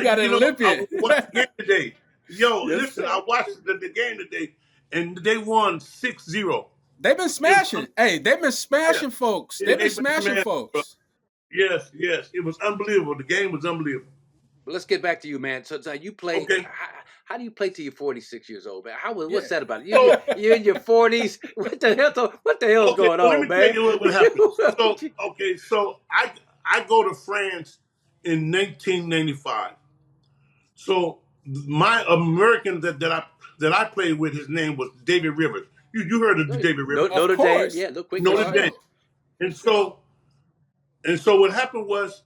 got an Olympian. I watched the game today. Yes, listen, sir. I watched the game today, and they won 6-0. They've been smashing. They've been smashing folks. They've been smashing folks. Yes. It was unbelievable. The game was unbelievable. But let's get back to you, man. So you play. Okay. How do you play till you're 46 years old, man? What's Yeah. that about? You're in your 40s. What the hell's going Well, let on, me man? tell you what happened. So I go to France in 1995. So my American that I played with, his name was David Rivers. You heard of David Rivers? Notre Dame, course. yeah, look quick. Notre Dame. And so what happened was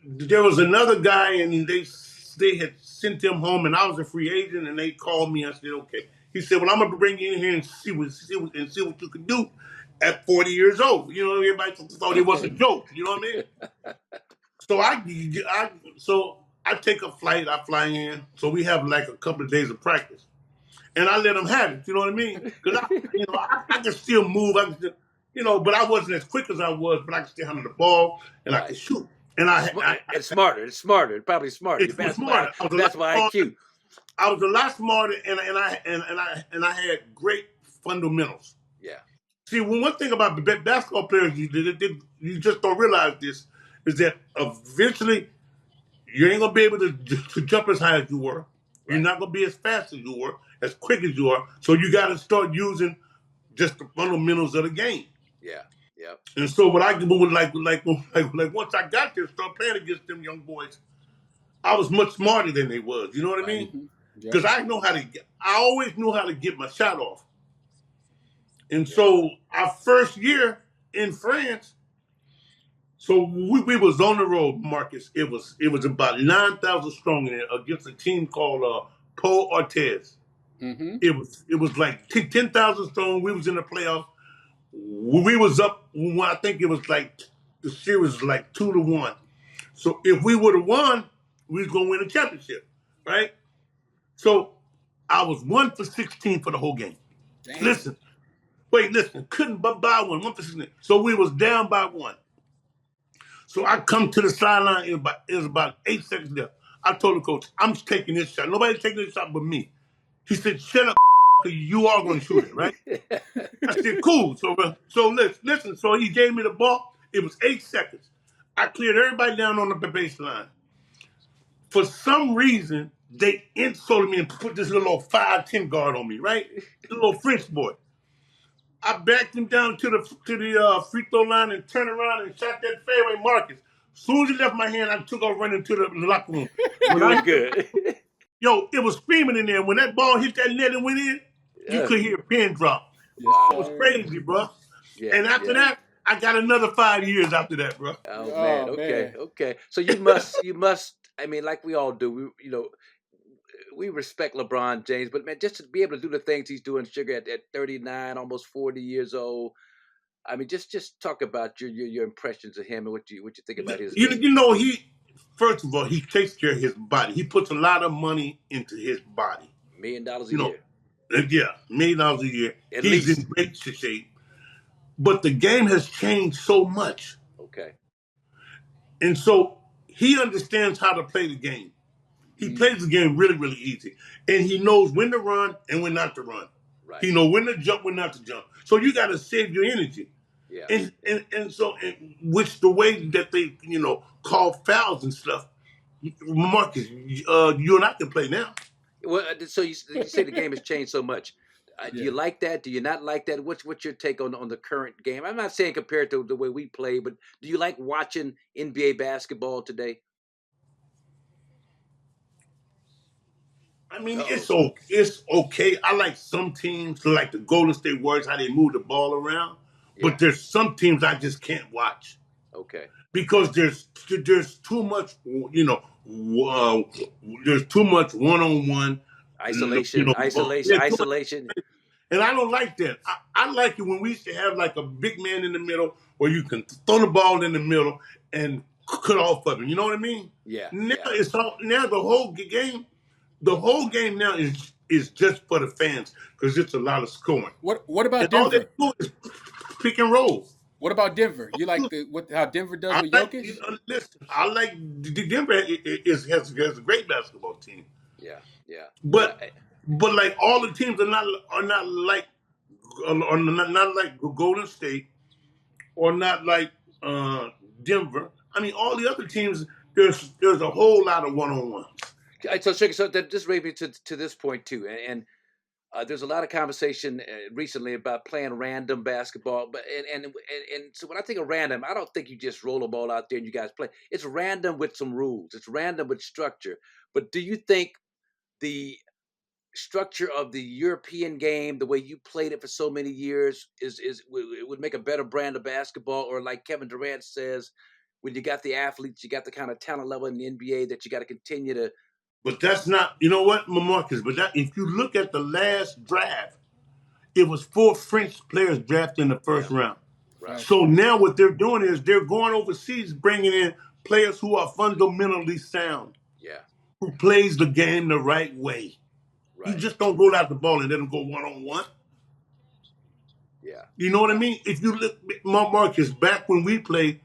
there was another guy, and they had sent him home, and I was a free agent, and they called me. I said, okay. He said, well, I'm gonna bring you in here and see what you can do at 40 years old. You know, everybody thought it was a joke. You know what I mean? So I take a flight. I fly in. So we have like a couple of days of practice, and I let them have it. You know what I mean? Because I can still move. I can still, but I wasn't as quick as I was, but I could still handle the ball and I could shoot. And it's smarter. It's probably smarter. It's smarter. That's why IQ. I was a lot smarter, and I had great fundamentals. Yeah. See, one thing about basketball players, you just don't realize this, is that eventually you ain't gonna be able to jump as high as you were. Right. You're not gonna be as fast as you were, as quick as you are. So you got to start using just the fundamentals of the game. Yeah. Yeah. And so what I did was like once I got there, start playing against them young boys, I was much smarter than they was. You know what I mean? Because I always knew how to get my shot off. And so our first year in France, so we was on the road, Marcus. It was about 9,000 strong in there against a team called Paul Ortiz. Mm-hmm. It was like 10,000 strong. We was in the playoffs. We was up. I think it was like the series was like 2-1. So if we would have won, we was gonna win a championship, right? So I was 1 for 16 for the whole game. Damn. Listen, couldn't buy one for 16. So we was down by 1. So I come to the sideline. It was about 8 seconds left. I told the coach, I'm taking this shot. Nobody's taking this shot but me. He said, "Shut up, you are going to shoot it, right?" I said, "Cool." So listen. So he gave me the ball. It was 8 seconds. I cleared everybody down on the baseline. For some reason, they insulted me and put this little 5'10" guard on me, right? The little French boy. I backed him down to the free throw line and turned around and shot that fadeaway Marcus. As soon as he left my hand, I took off running to the locker room. Good. Yo, it was screaming in there. When that ball hit that net and went in, you could hear a pin drop. It was crazy, bro. Yeah, and after that, I got another 5 years after that, bro. Oh man, okay. So you must. I mean, like we all do. We respect LeBron James, but man, just to be able to do the things he's doing, Sugar, at 39, almost 40 years old. I mean, just talk about your impressions of him and what you think about his game. First of all, he takes care of his body. He puts a lot of money into his body. $1 million a year. Yeah, $1 million a year. At He's least in great shape. But the game has changed so much. Okay. And so he understands how to play the game. He plays the game really, really easy. And he knows when to run and when not to run. Right. He knows when to jump, when not to jump. So you got to save your energy. Yeah. And so which the way that they, call fouls and stuff, Marcus, you and I can play now. Well, so you say the game has changed so much. Do you like that? Do you not like that? What's your take on the current game? I'm not saying compared to the way we play, but do you like watching NBA basketball today? I mean, it's okay. I like some teams, like the Golden State Warriors, how they move the ball around. Yeah. But there's some teams I just can't watch. Okay. Because there's too much, there's too much one-on-one. Isolation. And I don't like that. I like it when we used to have like a big man in the middle where you can throw the ball in the middle and cut off of him. You know what I mean? Yeah. Now the whole game now is just for the fans because it's a lot of scoring. What about Denver? All they do is pick and roll. What about Denver? You like how Denver does with Jokic? Listen, I like Denver has a great basketball team. Yeah. But like all the teams are not like Golden State or not like Denver. I mean, all the other teams there's a whole lot of one-on-one. So that just brings me to this point too, and there's a lot of conversation recently about playing random basketball, but and so when I think of random, I don't think you just roll a ball out there and you guys play. It's random with some rules. It's random with structure. But do you think the structure of the European game, the way you played it for so many years, it would make a better brand of basketball? Or like Kevin Durant says, when you got the athletes, you got the kind of talent level in the NBA that you got to continue to. But that's not, you know what, Marcus, but if you look at the last draft, it was 4 French players drafted in the first round. Right. So now what they're doing is they're going overseas, bringing in players who are fundamentally sound. Yeah. Who plays the game the right way. Right. You just don't roll out the ball and let them go one-on-one. Yeah. You know what I mean? If you look, Marcus, back when we played,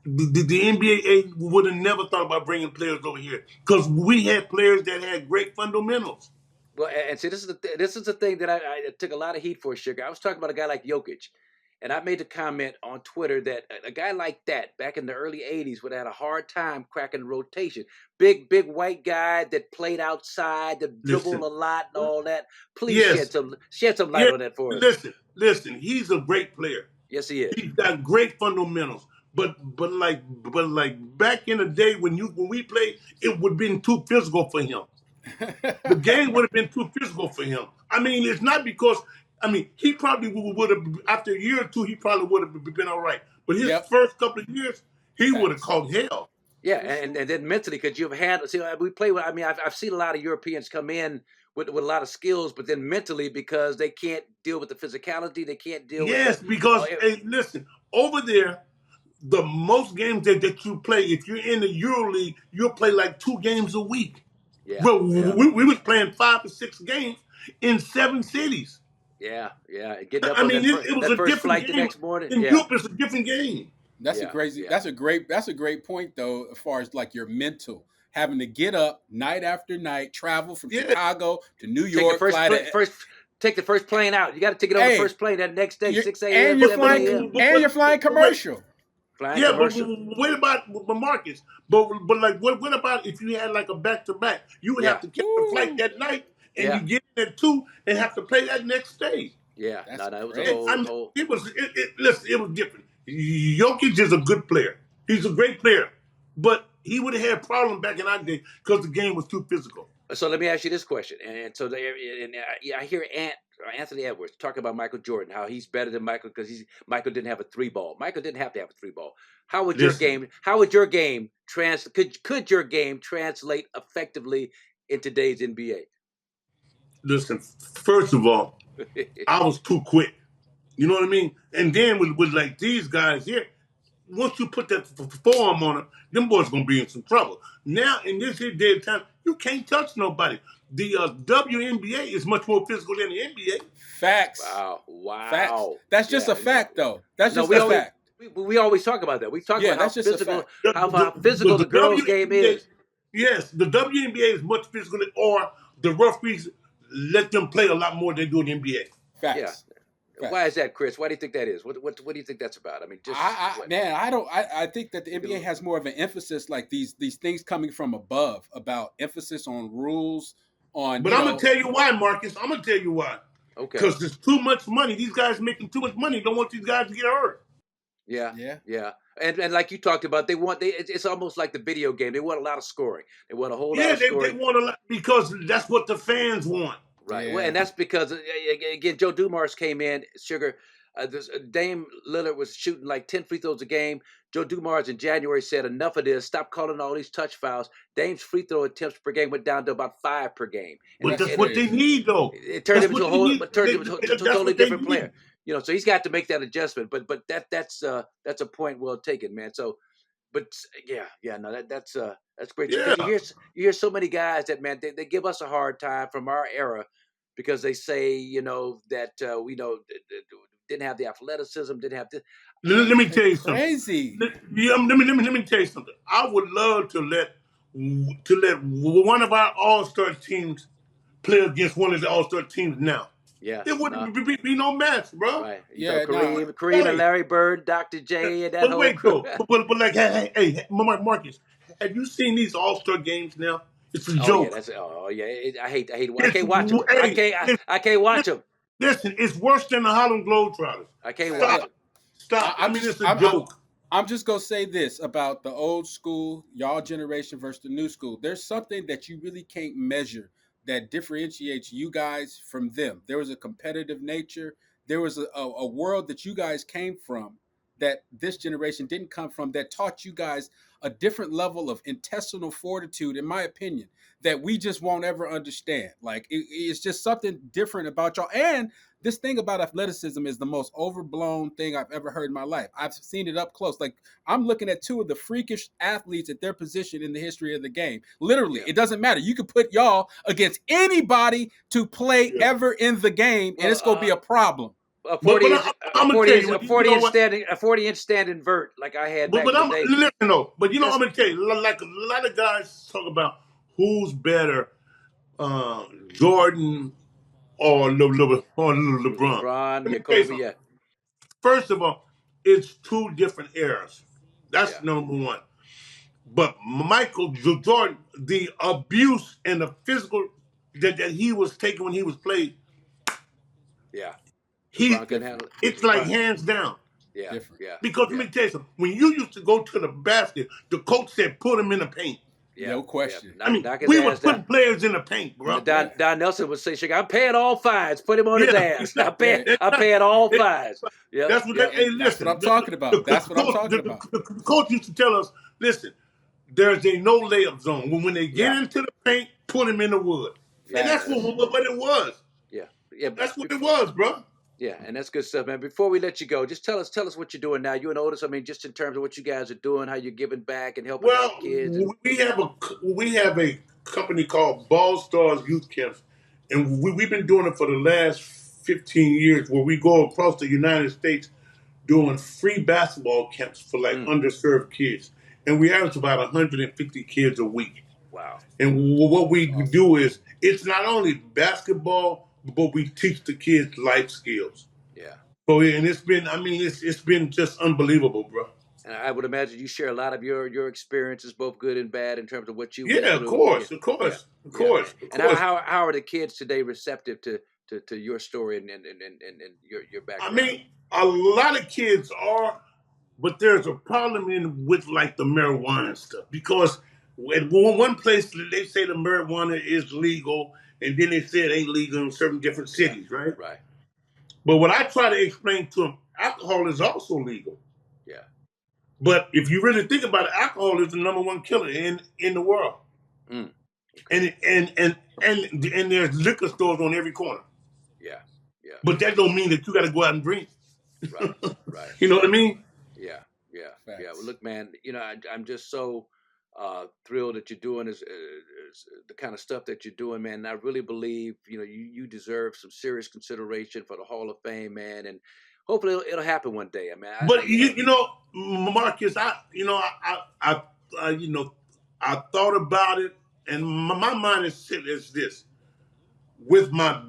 the NBA would have never thought about bringing players over here because we had players that had great fundamentals. Well, and see, this is the thing that I took a lot of heat for, Sugar. I was talking about a guy like Jokic, and I made the comment on Twitter that a guy like that back in the early 80s would have had a hard time cracking rotation. Big white guy that played outside, that dribbled a lot and all that. Please shed some light on that for us. Listen, he's a great player. Yes, he is. He's got great fundamentals. But like back in the day when we played, it would have been too physical for him. The game would have been too physical for him. I mean, it's not because he probably would have after a year or two he probably would have been all right. But his first couple of years, he would have caught hell. Yeah, and then mentally, because you've had we play with. I mean, I've seen a lot of Europeans come in with a lot of skills, but then mentally because they can't deal with the physicality, they can't deal. Yes, because hey, listen, over there. The most games that you play, if you're in the EuroLeague, you'll play like 2 games a week. Yeah. But we was playing 5 or 6 games in 7 cities. Yeah. Getting up it was a first flight the next morning. In Europe, it's a different game. That's a great point though, as far as like your mental. Having to get up night after night, travel from Chicago to New York. Take the first plane out. You got to take it on the first plane that next day, 6 a.m. And you're flying commercial. Yeah, but what about Marcus? But like, what about if you had like a back-to-back? You would have to catch the flight that night, and you get in at 2 and have to play that next day. Yeah, it was a whole. It was different. Jokic is a good player. He's a great player, but he would have had problems back in our day because the game was too physical. So let me ask you this question, and so I hear Anthony Edwards talk about Michael Jordan, how he's better than Michael because Michael didn't have a 3-ball. Michael didn't have to have a 3-ball. How would your game? Could your game translate effectively in today's NBA? Listen, first of all, I was too quick. You know what I mean? And then with like these guys here, once you put that forearm on them boys gonna be in some trouble. Now in this here day of time, you can't touch nobody. The WNBA is much more physical than the NBA. Facts. Wow. Facts. That's just a fact, though. That's just a fact. We always talk about that. We talk about how physical, how physical the girls' game is. Yes, the WNBA is much physical, or the referees let them play a lot more than they do in the NBA. Facts. Yeah. Why is that, Chris? Why do you think that is? What do you think that's about? I mean, I think that the NBA has more of an emphasis, like these things coming from above, about emphasis on rules. But I'm gonna tell you why, Marcus. I'm gonna tell you why. Okay. Because there's too much money. These guys making too much money. Don't want these guys to get hurt. Yeah. And like you talked about, it's almost like the video game. They want a lot of scoring. They want a whole lot of scoring. They want a lot because that's what the fans want. Right. Yeah. Well, and that's because again, Joe Dumars came in. Sugar, Dame Lillard was shooting like 10 free throws a game. Joe Dumars in January said, "Enough of this. Stop calling all these touch fouls." Dame's free throw attempts per game went down to about 5 per game. But that's what they need, though. It turned him into a totally different player. You know, so he's got to make that adjustment. But that's a point well taken, man. So, but that's great. Yeah. Because you hear so many guys that, man, they give us a hard time from our era because they say, that we didn't have the athleticism, didn't have this. Let me tell you something. Crazy. Let me tell you something. I would love to let one of our All-Star teams play against one of the All-Star teteams now. Yeah, it wouldn't be no match, bro. Right. Kareem and Larry Bird, Dr. J, and that whole crew. But like, hey, Marcus, Have you seen these All-Star games now? It's a Oh joke. I hate. I can't watch them. I can't watch them. Listen, it's worse than the Harlem Globetrotters. I can't watch them. Stop. I'm It's just, a joke. I'm just gonna say this about the old school, y'all generation versus the new school. There's something that you really can't measure that differentiates you guys from them. There was a competitive nature. There was a world that you guys came from that this generation didn't come from, that taught you guys a different level of intestinal fortitude, in my opinion, that we just won't ever understand. Like it's just something different about y'all. And this thing about athleticism is the most overblown thing I've ever heard in my life. I've seen it up close. Like I'm looking at two of the freakish athletes at their position in the history of the game. Literally, it doesn't matter. You could put y'all against anybody to play ever in the game, and it's gonna be a problem. A 40-inch standing vert like I had back in the day. Listen though, but I'm gonna tell you, like a lot of guys talk about who's better, Jordan or LeBron. LeBron, Kobe, yeah. First of all, it's two different eras. That's number one. But Michael Jordan, the abuse and the physical that he was taking when he was played. Yeah. It's like hands down. Yeah. Because let me tell you something. When you used to go to the basket, the coach said, put him in the paint. Yeah. No question. We were putting players in the paint, bro. Don Nelson would say, I'm paying all fives. Put him on his ass. I'm paying all fives. Yeah. That's what listen, I'm talking about. That's what I'm talking about. The coach used to tell us, listen, there's a no layup zone. When they get into the paint, put him in the wood. And that's what it was. Yeah. That's what it was, bro. Yeah, and that's good stuff, man. Before we let you go, just tell us what you're doing now. You and Otis, I mean, just in terms of what you guys are doing, how you're giving back and helping out kids. We have a company called Ball Stars Youth Camps, and we've been doing it for the last 15 years, where we go across the United States doing free basketball camps for underserved kids, and we average about 150 kids a week. Wow! And what we do is, it's not only basketball, but we teach the kids life skills. Yeah. So and it's been just unbelievable, bro. And I would imagine you share a lot of your experiences, both good and bad, in terms of what you. Of course. And how are the kids today receptive to your story and your background? I mean, a lot of kids are, but there's a problem with like the marijuana stuff, because at one place they say the marijuana is legal, and then they say it ain't legal in certain different cities, right? Right. But what I try to explain to them, alcohol is also legal. Yeah. But if you really think about it, alcohol is the number one killer in the world. Mm. And there's liquor stores on every corner. Yeah. But that don't mean that you got to go out and drink. Right. You know what I mean? Yeah. Well, look, man, I'm just so thrilled that you're doing is the kind of stuff that you're doing, man. And I really believe, you deserve some serious consideration for the Hall of Fame, man. And hopefully it'll happen one day. I mean, Marques, I thought about it, and my mind is set as this: with my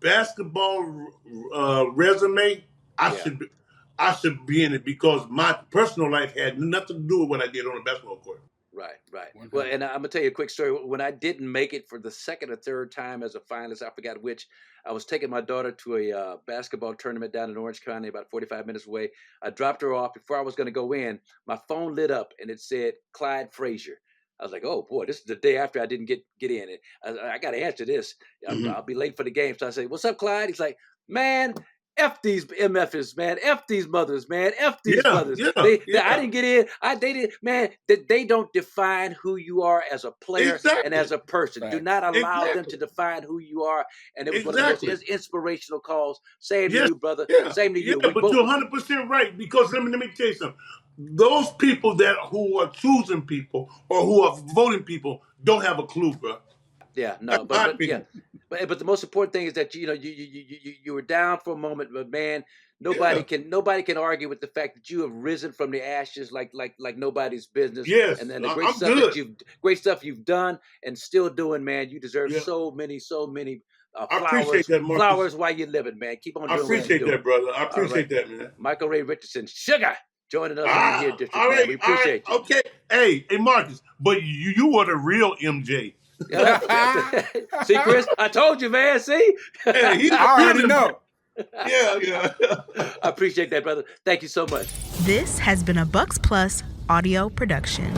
basketball resume, I should be in it, because my personal life had nothing to do with what I did on the basketball court. Right. Well, and I'm gonna tell you a quick story. When I didn't make it for the second or third time as a finalist, I forgot which, I was taking my daughter to a basketball tournament down in Orange County, about 45 minutes away. I dropped her off. Before I was going to go in, my phone lit up and it said Clyde Frazier. I was like, oh boy, this is the day after I didn't get in it. I got to answer this. I'll be late for the game. So I say, what's up, Clyde? He's like, man, F these MFers, man. F these mothers, man. F these mothers. I didn't get in. They did, man. They don't define who you are as a player and as a person. Right. Do not allow them to define who you are. And it was one of the most inspirational calls. Same to you, brother. Same to you. But you're 100% right, because let me tell you something. Those people who are choosing people or who are voting people don't have a clue, bro. Yeah, no, but the most important thing is that you were down for a moment, but man, nobody can argue with the fact that you have risen from the ashes like nobody's business. Yes, and the great stuff you've done and still doing, man. You deserve so many flowers while you're living, man. Keep on doing. I appreciate that, brother. I appreciate that, man. Micheal Ray Richardson, sugar. joining us on the Here District. All right, We appreciate you. Okay. Hey, Marcus, but you were the real MJ. See, Kris, I told you, man. See? Hey, I already know. Yeah. I appreciate that, brother. Thank you so much. This has been a Bucks Plus audio production.